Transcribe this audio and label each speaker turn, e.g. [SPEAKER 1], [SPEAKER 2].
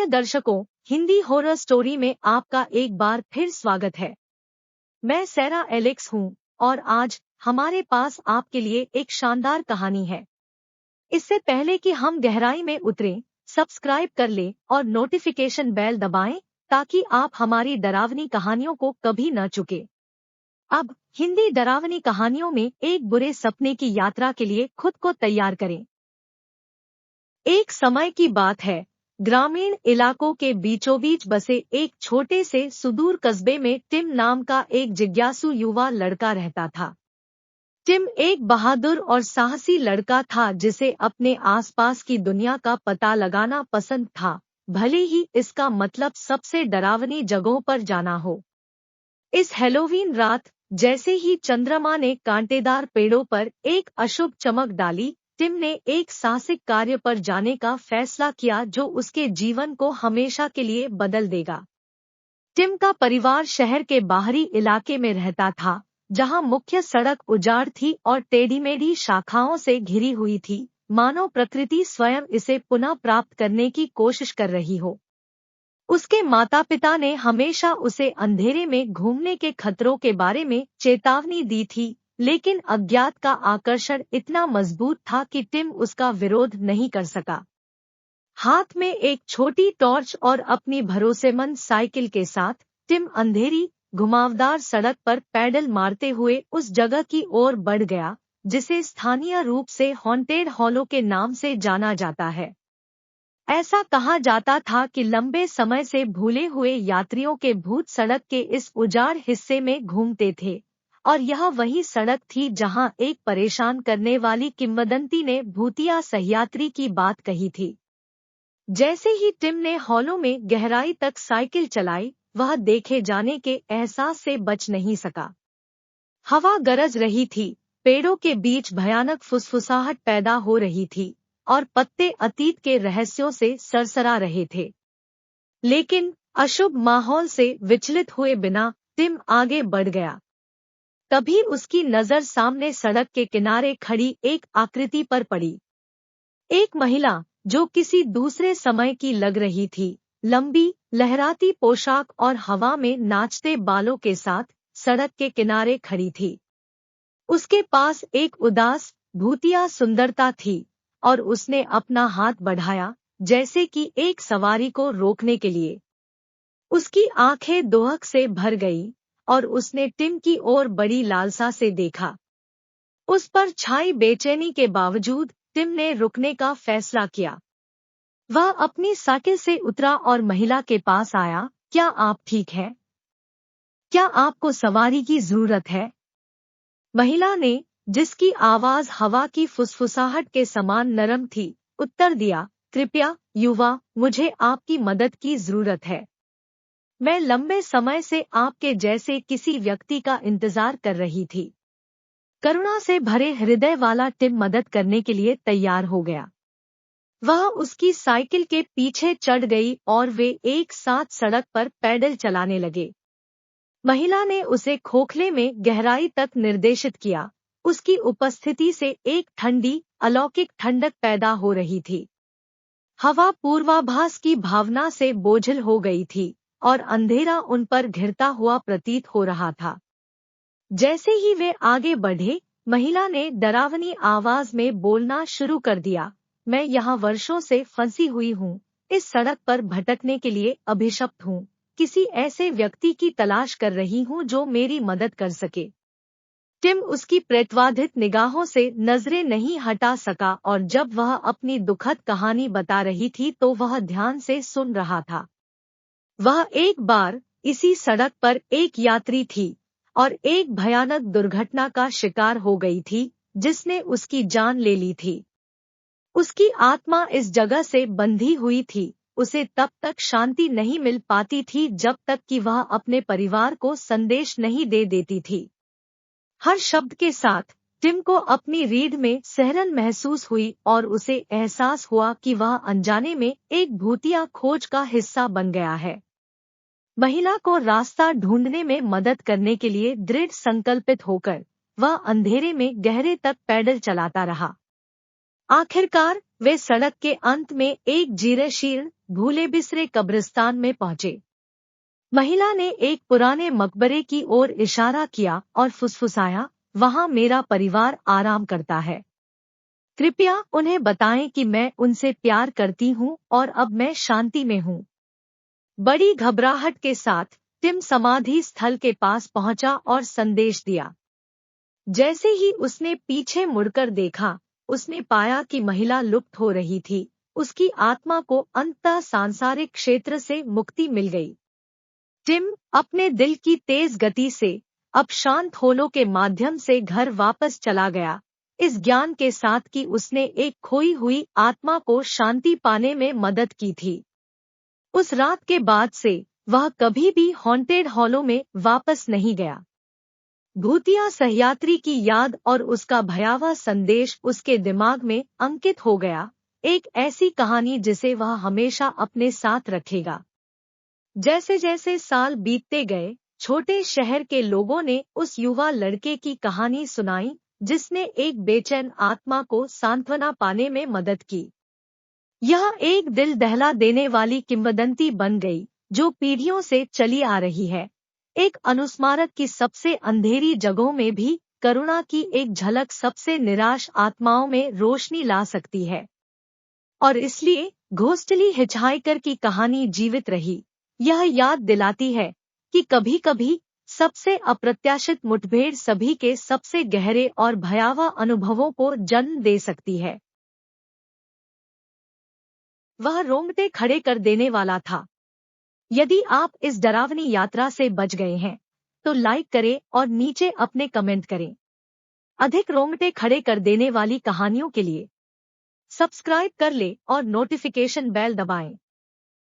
[SPEAKER 1] प्रिय दर्शकों, Hindi horror story में आपका एक बार फिर स्वागत है। मैं सैरा एलेक्स हूँ और आज हमारे पास आपके लिए एक शानदार कहानी है। इससे पहले कि हम गहराई में उतरें, सब्सक्राइब कर लें और नोटिफिकेशन बेल दबाएं ताकि आप हमारी डरावनी कहानियों को कभी न चुके। अब हिंदी डरावनी कहानियों में एक बुरे सपने की यात्रा के लिए खुद को तैयार करें। एक समय की बात है, ग्रामीण इलाकों के बीचों बीच बसे एक छोटे से सुदूर कस्बे में टिम नाम का एक जिज्ञासु युवा लड़का रहता था। टिम एक बहादुर और साहसी लड़का था जिसे अपने आसपास की दुनिया का पता लगाना पसंद था, भले ही इसका मतलब सबसे डरावनी जगहों पर जाना हो। इस हैलोवीन रात जैसे ही चंद्रमा ने कांटेदार पेड़ों पर एक अशुभ चमक डाली, टिम ने एक साहसिक कार्य पर जाने का फैसला किया जो उसके जीवन को हमेशा के लिए बदल देगा। टिम का परिवार शहर के बाहरी इलाके में रहता था, जहां मुख्य सड़क उजाड़ थी और टेढ़ी-मेढ़ी शाखाओं से घिरी हुई थी, मानो प्रकृति स्वयं इसे पुनः प्राप्त करने की कोशिश कर रही हो। उसके माता-पिता ने हमेशा उसे अंधेरे में घूमने के खतरों के बारे में चेतावनी दी थी, लेकिन अज्ञात का आकर्षण इतना मजबूत था कि टिम उसका विरोध नहीं कर सका। हाथ में एक छोटी टॉर्च और अपनी भरोसेमंद साइकिल के साथ टिम अंधेरी, घुमावदार सड़क पर पैडल मारते हुए उस जगह की ओर बढ़ गया, जिसे स्थानीय रूप से हॉन्टेड हॉलो के नाम से जाना जाता है। ऐसा कहा जाता था कि लंबे समय से भूले हुए यात्रियों के भूत सड़क के इस उजाड़ हिस्से में घूमते थे, और यह वही सड़क थी जहां एक परेशान करने वाली किंवदंती ने भूतिया सह्याद्री की बात कही थी। जैसे ही टिम ने हॉलो में गहराई तक साइकिल चलाई, वह देखे जाने के एहसास से बच नहीं सका। हवा गरज रही थी, पेड़ों के बीच भयानक फुसफुसाहट पैदा हो रही थी और पत्ते अतीत के रहस्यों से सरसरा रहे थे। लेकिन अशुभ माहौल से विचलित हुए बिना टिम आगे बढ़ गया। तभी उसकी नजर सामने सड़क के किनारे खड़ी एक आकृति पर पड़ी। एक महिला जो किसी दूसरे समय की लग रही थी, लंबी लहराती पोशाक और हवा में नाचते बालों के साथ सड़क के किनारे खड़ी थी। उसके पास एक उदास, भूतिया सुंदरता थी और उसने अपना हाथ बढ़ाया, जैसे कि एक सवारी को रोकने के लिए। उसकी आंखें दोहक से भर गईं और उसने टिम की ओर बड़ी लालसा से देखा। उस पर छाई बेचैनी के बावजूद टिम ने रुकने का फैसला किया। वह अपनी साइकिल से उतरा और महिला के पास आया। क्या आप ठीक हैं? क्या आपको सवारी की जरूरत है? महिला ने, जिसकी आवाज हवा की फुसफुसाहट के समान नरम थी, उत्तर दिया, कृपया युवा, मुझे आपकी मदद की जरूरत है। मैं लंबे समय से आपके जैसे किसी व्यक्ति का इंतजार कर रही थी। करुणा से भरे हृदय वाला टिम मदद करने के लिए तैयार हो गया। वह उसकी साइकिल के पीछे चढ़ गई और वे एक साथ सड़क पर पैडल चलाने लगे। महिला ने उसे खोखले में गहराई तक निर्देशित किया। उसकी उपस्थिति से एक ठंडी, अलौकिक ठंडक पैदा हो रही थी। हवा पूर्वाभास की भावना से बोझिल हो गई थी और अंधेरा उन पर घिरता हुआ प्रतीत हो रहा था। जैसे ही वे आगे बढ़े, महिला ने डरावनी आवाज में बोलना शुरू कर दिया, मैं यहाँ वर्षों से फंसी हुई हूँ, इस सड़क पर भटकने के लिए अभिशप्त हूँ, किसी ऐसे व्यक्ति की तलाश कर रही हूँ जो मेरी मदद कर सके। टिम उसकी प्रेतवाधित निगाहों से नजरें नहीं हटा सका और जब वह अपनी दुखद कहानी बता रही थी तो वह ध्यान से सुन रहा था। वह एक बार इसी सड़क पर एक यात्री थी और एक भयानक दुर्घटना का शिकार हो गई थी, जिसने उसकी जान ले ली थी। उसकी आत्मा इस जगह से बंधी हुई थी। उसे तब तक शांति नहीं मिल पाती थी जब तक कि वह अपने परिवार को संदेश नहीं दे देती थी। हर शब्द के साथ टिम को अपनी रीढ़ में सिहरन महसूस हुई और उसे एहसास हुआ कि वह अनजाने में एक भूतिया खोज का हिस्सा बन गया है। महिला को रास्ता ढूंढने में मदद करने के लिए दृढ़ संकल्पित होकर वह अंधेरे में गहरे तक पैडल चलाता रहा। आखिरकार वे सड़क के अंत में एक जीर्ण भूले बिसरे कब्रिस्तान में पहुंचे। महिला ने एक पुराने मकबरे की ओर इशारा किया और फुसफुसाया, वहां मेरा परिवार आराम करता है। कृपया उन्हें बताएं कि मैं उनसे प्यार करती हूं और अब मैं शांति में हूं। बड़ी घबराहट के साथ टिम समाधि स्थल के पास पहुंचा और संदेश दिया। जैसे ही उसने पीछे मुड़कर देखा, उसने पाया कि महिला लुप्त हो रही थी। उसकी आत्मा को अंततः सांसारिक क्षेत्र से मुक्ति मिल गई। टिम अपने दिल की तेज गति से अब शांत होलो के माध्यम से घर वापस चला गया, इस ज्ञान के साथ कि उसने एक खोई हुई आत्मा को शांति पाने में मदद की थी। उस रात के बाद से वह कभी भी हॉन्टेड हॉलो में वापस नहीं गया। भूतिया सहयात्री की याद और उसका भयावह संदेश उसके दिमाग में अंकित हो गया, एक ऐसी कहानी जिसे वह हमेशा अपने साथ रखेगा। जैसे जैसे साल बीतते गए, छोटे शहर के लोगों ने उस युवा लड़के की कहानी सुनाई, जिसने एक बेचैन आत्मा को सांत्वना पाने में मदद की। यह एक दिल दहला देने वाली किंवदंती बन गई, जो पीढ़ियों से चली आ रही है। एक अनुस्मारक की सबसे अंधेरी जगहों में भी करुणा की एक झलक सबसे निराश आत्माओं में रोशनी ला सकती है। और इसलिए घोस्टली हिचहाइकर की कहानी जीवित रही। यह याद दिलाती है कि कभी-कभी सबसे अप्रत्याशित मुठभेड़ सभी के सबसे गहरे और भयावह अनुभवों को जन्म दे सकती है। वह रोंगटे खड़े कर देने वाला था। यदि आप इस डरावनी यात्रा से बच गए हैं, तो लाइक करें और नीचे अपने कमेंट करें। अधिक रोंगटे खड़े कर देने वाली कहानियों के लिए सब्सक्राइब कर ले और नोटिफिकेशन बेल दबाएं।